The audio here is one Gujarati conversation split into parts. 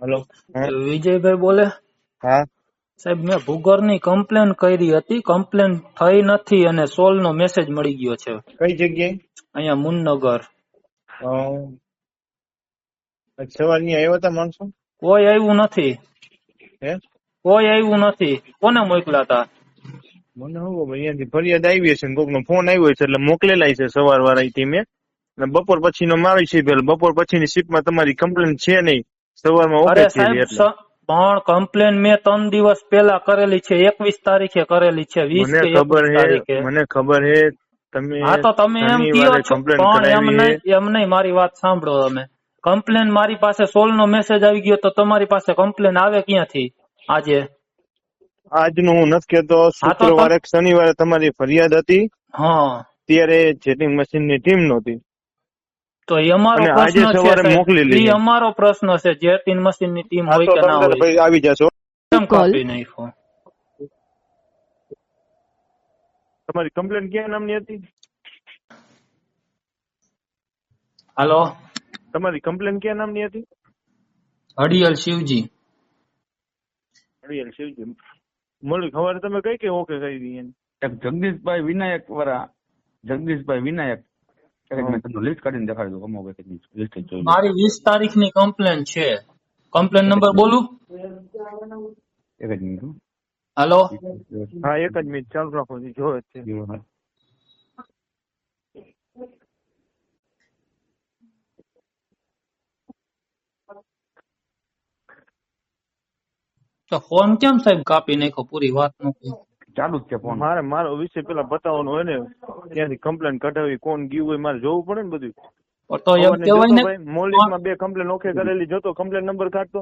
હલો. હા વિજયભાઈ બોલે. હા સાહેબ, મેં ભૂગોળની કમ્પ્લેન કરી હતી, કમ્પ્લેન થઈ નથી અને સોલ્વ નો મેસેજ મળી ગયો છે કઈ જગ્યાએ? અહીંયા મુન્નગર. સવારની આવ્યા હતા માણસો? કોઈ આવ્યું નથી, હે કોઈ આવ્યું નથી. કોને મોકલ્યા હતા? મને શું ખબર, અહીંયાથી ફરિયાદ આવી હશે ને કોકનો ફોન આવ્યો છે એટલે મોકલેલા છે સવાર વાળા ટીમે. અને બપોર પછીનો મારી શિપ એટલે બપોર પછીની શિપમાં તમારી કમ્પ્લેન છે નહીં, સવારમાં ઓકે અરે થઈ સાહેબ, રહી એટલે. પણ કમ્પ્લેન મેં 3 દિવસ પહેલા કરેલી છે, 21 તારીખે કરેલી છે, 20 મને કે ખબર 21 હે, તારીખે. મને ખબર હે. તમે હા તો તમે એમ કયો શનિવારે છો, કમ્પ્લેન પણ કરાવી હે. એમ નહીં, મારી વાત સાંભળો તમે. કમ્પ્લેન મારી પાસે સોલ્વ નો મેસેજ આવી ગયો તો તમારી પાસે કમ્પ્લેન આવે ક્યાંથી આજે? આજનું હું નથી કેતો, હા તો શુક્રવારે કે શનિવારે તમારી ફરિયાદ હતી, હા, ત્યારે ચેટિંગ મશીનની ટીમ નહોતી તો એ અમારો અને આજે પ્રશ્ન છે સવારે સાહેબ, મોકલેલી એ છે. અમારો પ્રશ્ન છે. જેટિન મશીન ની ટીમ હા હોય તો કે ના તમે હોય, ભાઈ આવી જશો. કેમ કાપી નાખ્યો? તમારી કમ્પ્લેન ક્યાં નામની હતી? હાલો, તમારી કમ્પ્લેન ક્યાં નામની હતી? હડિયલ શિવજી. હરિયલ શિવજી. મૌલિક હવારે તમે કઈ કઈ ઓકે કરી દી એની? એક જગદીશભાઈ વિનાયક વાળા, જગદીશભાઈ વિનાયક, મેં તમને લિસ્ટ કાઢીને દેખાડી દઉં. અમુક લિસ્ટ જોઈ લો. મારી 20 તારીખની કમ્પ્લેન છે. કમ્પ્લેન નંબર બોલું? એક જ મિનિટ હો. હાલો, હા એક જ મિનિટ ચાલુ રાખો, જોવે છે. તો ફોન કેમ સાહેબ કાપી નાખ્યો? પૂરી વાત નથી. ચાલુ જ છે ફોન. મારો વિષય પેલા બતાવવાનો હોય ને, ત્યાંથી કમ્પ્લેન કઢાવી કોણ ગયું હોય મારે જોવું પડે ને બધું. તો એમ ખબર નહીં કેવાય જોતો ને, ભાઈ, મોલિકમાં 2 કમ્પ્લેન ઓકે કરેલી જોતો, કમ્પ્લેન નંબર કાઢતો.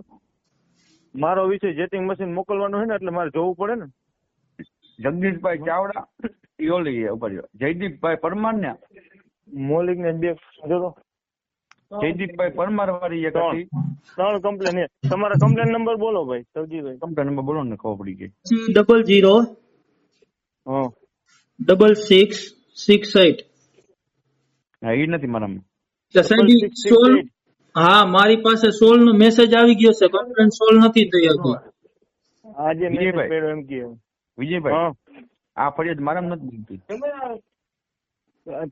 મારો વિષય જેટિંગ મશીન મોકલવાનો હોય ને એટલે મારે જોવું પડે ને. જગદીશભાઈ ચાવડા ઈ ઓલી ઉપર જો. જયદીપભાઈ પરમાર ને મોલિક ને 2 જોતો. જયદીપભાઈ પરમાર વાળી એક હતી. 3 કમ્પ્લેન છે. તમારા કમ્પ્લેન નંબર બોલો ભાઈ સવજીભાઈ. કમ્પ્લેન નંબર બોલો ને, ખબર પડી ગઈ. 00 હા 6668. હા ઈ નથી મારામાં. તો સાહેબ, ઈ 6668. હા, મારી પાસે સોલ્વ નો મેસેજ આવી ગયો છે. કમ્પ્લેન સોલ્વ નથી થઈ હજી. આજે મેસેજ વિજયભાઈ. પડ્યો એમ કે. વિજયભાઈ, હા આ ફરિયાદ મારામાં નથી બનતી.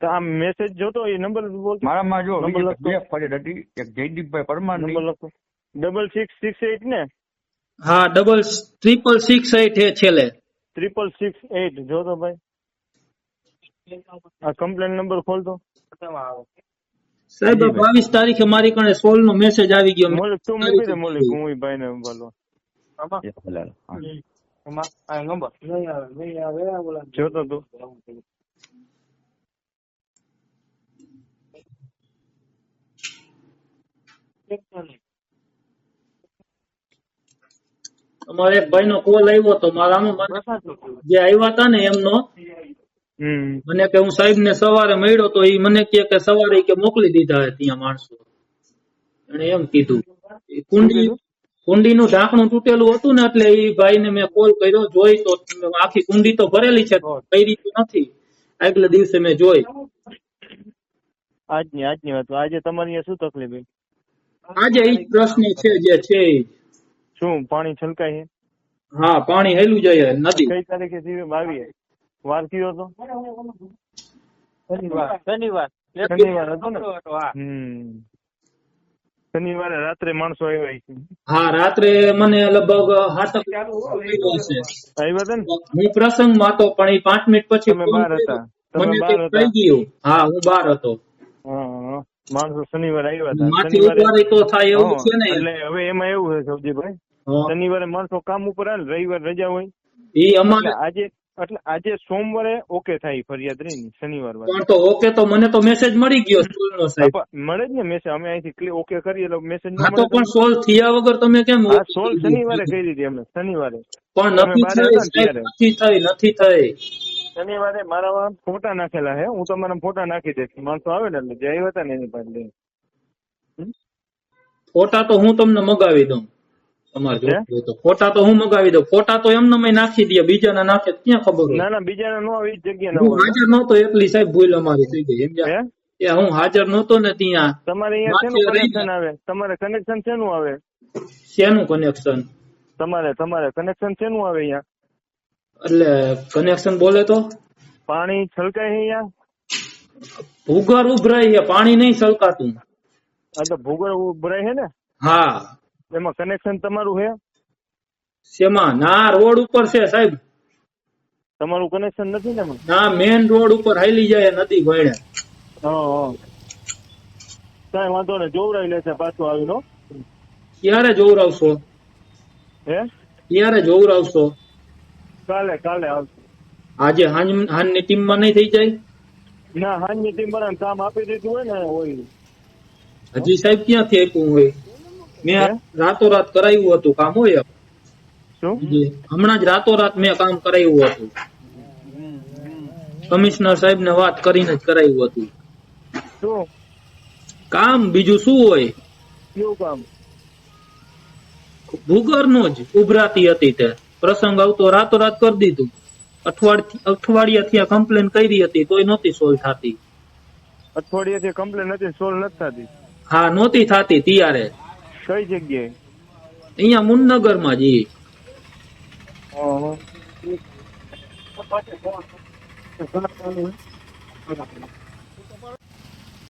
તો આ મેસેજ જોતો એ નંબર બોલ. મારામાં જો નંબર વિજયભાઈ લખતો. બે ફરિયાદ હતી. એક જયદીપભાઈ પરમાર નંબર ની. લખો. 6668 ને હા, 6668 હે છેલ્લે. 6668 જોતો ભાઈ. આ કમ્પ્લેન નંબર ખોલતો. સાહેબ, 22 તારીખે મારી કણે સોલ્વ નો મેસેજ આવી ગયો. મોલિક તું મૂકી દે, મોલિક હું ઈ ભાઈ ને બોલો. હા. જોતો તું. અમારે એક ભાઈ નો કોલ આવ્યો તો મારામાં, જે આવ્યા હતા ને એમનો, મને કે હું સાહેબ ને સવારે મળ્યો તો ઈ મને કે સવારે કે મોકલી દીધા હે ત્યાં માણસો. એને એમ કીધું. એ કુંડીનું ઢાંકણું તૂટેલું હતું ને એટલે ઈ ભાઈ ને મેં કોલ કર્યો, જોઈ તો આખી કુંડી તો ભરેલી છે, કઈ તો નથી. આગલા દિવસે મેં જોઈ. આજની વાત. આજે તમારી અહીંયા શું તકલીફ છે? આજે ઈ જ પ્રશ્ન છે જે છે ઈ. શું પાણી છલકાય છે? હા, પાણી હેલું જાય નદી. કઈ તારીખે થી 22 વાર કયો હતો? શનિવાર હતો ને. શનિવારે રાત્રે માણસો આવ્યા છે. હા, રાત્રે મને લગભગ 7 હશે. આવ્યા હતા ને? હું પ્રસંગમાં હતો પણ એ 5 મિનિટ પછી તમે ફોન બહાર કર્યો. હતા. તમે મને બહાર કંઈક હતા. થઈ ગયું. હા, હું બહાર હતો. હા, માણસો શનિવારે આવ્યા હતા. માથી શનિવારે ઉપાડી તો થાય એવું છે ને. એટલે હવે એમાં એવું છે સવજીભાઈ, હા. શનિવારે માણસો કામ ઉપર આવે, રવિવાર રજા હોય. ઈ અમારે એટલે આજે સોમવારે ઓકે થાય ફરિયાદ રહી ને શનિવાર પણ વાળી. તો ઓકે તો મને તો મેસેજ મળી ગયો સ્કૂલનો સાહેબ. મળે જ ને મેસેજ. અમે અહીંથી ઓકે કરીએ એટલે મેસેજ ન હા, તો મળે પણ તમને? સોલ્વ થયા વગર તમે કેમ હા, ઓકે સોલ કરી શનિવારે દીધી? કહી દીધી અમે. શનિવારે પણ તમે નથી બહાર થઈ હતા ને સાહેબ, ત્યારે. નથી થઈ. શનિવારે મારા ફોટા નાખેલા હે, હું તમારા ફોટા નાખી દઈશ. માણસો આવે ને એટલે જે આવ્યા હતા ને એની પાસે. ફોટા તો હું તમને મગાવી દઉં. તમારે જોતું હોય તો ફોટા તો હું મગાવી દઉં. ફોટા તો એમને નાખી દે, બીજાના નાખે તો ક્યાં ખબર હોય. ના બીજાના નો આવી જગ્યા ના હું હોય. હાજર નહોતો એટલી સાહેબ ભૂલ અમારી થઈ ગઈ. સમજ્યા? હે હું હાજર નહોતો ને ત્યાં. તમારે અહીંયા માથે શેનું રહી કનેક્શન આવે? તમારે કનેક્શન શેનું આવે? શેનું કનેક્શન? તમારે કનેક્શન શેનું આવે અહીંયા? એટલે કનેક્શન બોલે તો પાણી છલકાય છે અહીંયા? ભૂગર ઉભરાય છે, પાણી નહીં છલકાતું. આ તો ભૂગર્ભ ઉભરાય છે ને, હા. એમાં કનેક્શન તમારું છે? શેમાં? ના, રોડ ઉપર છે સાહેબ. તમારું કનેક્શન નથી ને એમાં? ના, મેન રોડ ઉપર હાલી જાય નદી ભણે. હા, કઈ વાંધો નહીં, જોવરાઈ લેશે પાછું આવીને હો. ક્યારે જોવરાવશો? હે? ક્યારે જોવરાવશો? કાલે આવશે. આજે હાંજની ટીમમાં નહીં થઈ જાય? ના, હાંજની ટીમ વાળાને કામ આપી દીધું હોય ને હોય. હજી સાહેબ ક્યાંથી આપ્યું હોય? મેં રાતોરાત કરાવ્યું હતું કામ. હોય શું? હમણાં જ રાતોરાત મેં કામ કરાવ્યું હતું. કમિશનર સાહેબ ને વાત કરીને જ કરાવ્યું હતું શું કામ. બીજું શું હોય? કેવું કામ? ભૂગરનું જ ઉભરાતી હતી તે પ્રસંગ આવતો રાતોરાત કરી દીધું. અઠવાડિયાથી આ કમ્પ્લેન કરી હતી તોય નહોતી સોલ્વ થતી. અઠવાડિયાથી કમ્પ્લેન નથી સોલ્વ નથી થતી? હા, નહોતી થતી ત્યારે. કઈ જગ્યાએ? અહીંયા મુનનગરમાં જી. હા.